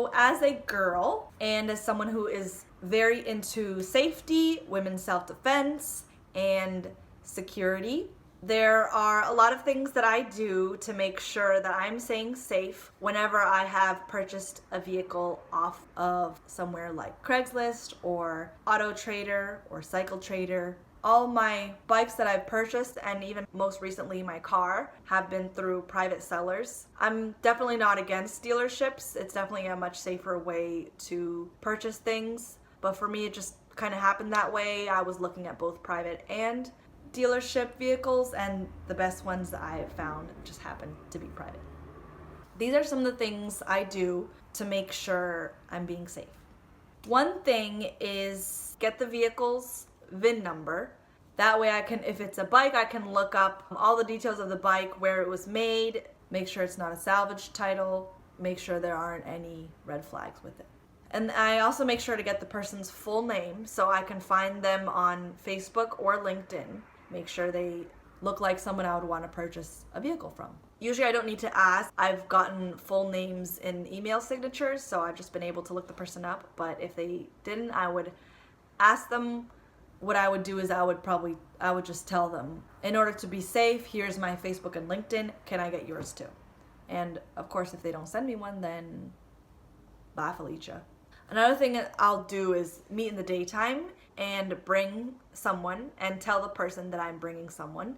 So as a girl and as someone who is very into safety, women's self-defense, and security, there are a lot of things that I do to make sure that I'm staying safe whenever I have purchased a vehicle off of somewhere like Craigslist or Auto Trader or Cycle Trader. All my bikes that I've purchased, and even most recently my car, have been through private sellers. I'm definitely not against dealerships. It's definitely a much safer way to purchase things. But for me, it just kind of happened that way. I was looking at both private and dealership vehicles, and the best ones that I have found just happen to be private. These are some of the things I do to make sure I'm being safe. One thing is get the vehicle's VIN number. That way I can, if it's a bike, I can look up all the details of the bike, where it was made, make sure it's not a salvage title, make sure there aren't any red flags with it. And I also make sure to get the person's full name so I can find them on Facebook or LinkedIn. Make sure they look like someone I would want to purchase a vehicle from. Usually I don't need to ask. I've gotten full names in email signatures, so I've just been able to look the person up. But if they didn't, I would ask them. What I would do is I would just tell them, in order to be safe, here's my Facebook and LinkedIn, can I get yours too? And of course, if they don't send me one, then bye Felicia. Another thing that I'll do is meet in the daytime and bring someone and tell the person that I'm bringing someone.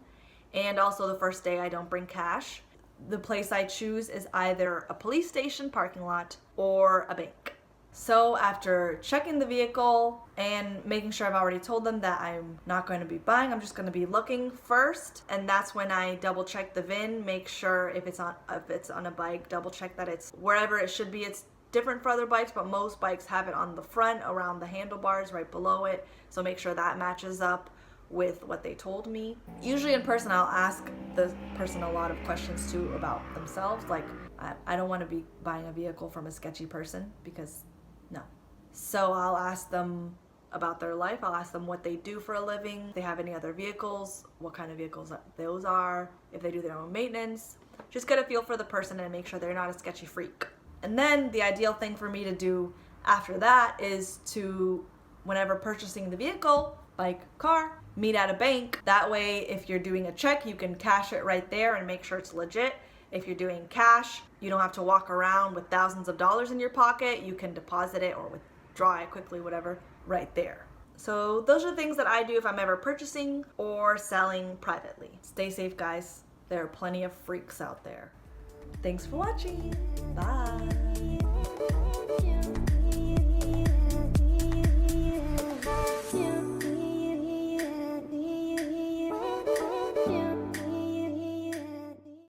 And also the first day I don't bring cash. The place I choose is either a police station parking lot or a bank. So after checking the vehicle and making sure I've already told them that I'm not going to be buying, I'm just going to be looking first, and that's when I double check the VIN, make sure if it's on a bike, double check that it's wherever it should be. It's different for other bikes, but most bikes have it on the front, around the handlebars, right below it, so make sure that matches up with what they told me. Usually in person I'll ask the person a lot of questions too about themselves, like I don't want to be buying a vehicle from a sketchy person, because no. So I'll ask them about their life. I'll ask them what they do for a living, if they have any other vehicles, what kind of vehicles those are, if they do their own maintenance. Just get a feel for the person and make sure they're not a sketchy freak. And then the ideal thing for me to do after that is to, whenever purchasing the vehicle, bike, car, meet at a bank. That way, if you're doing a check, you can cash it right there and make sure it's legit. If you're doing cash, you don't have to walk around with thousands of dollars in your pocket. You can deposit it or withdraw it quickly, whatever, right there. So those are the things that I do if I'm ever purchasing or selling privately. Stay safe, guys. There are plenty of freaks out there. Thanks for watching. Bye.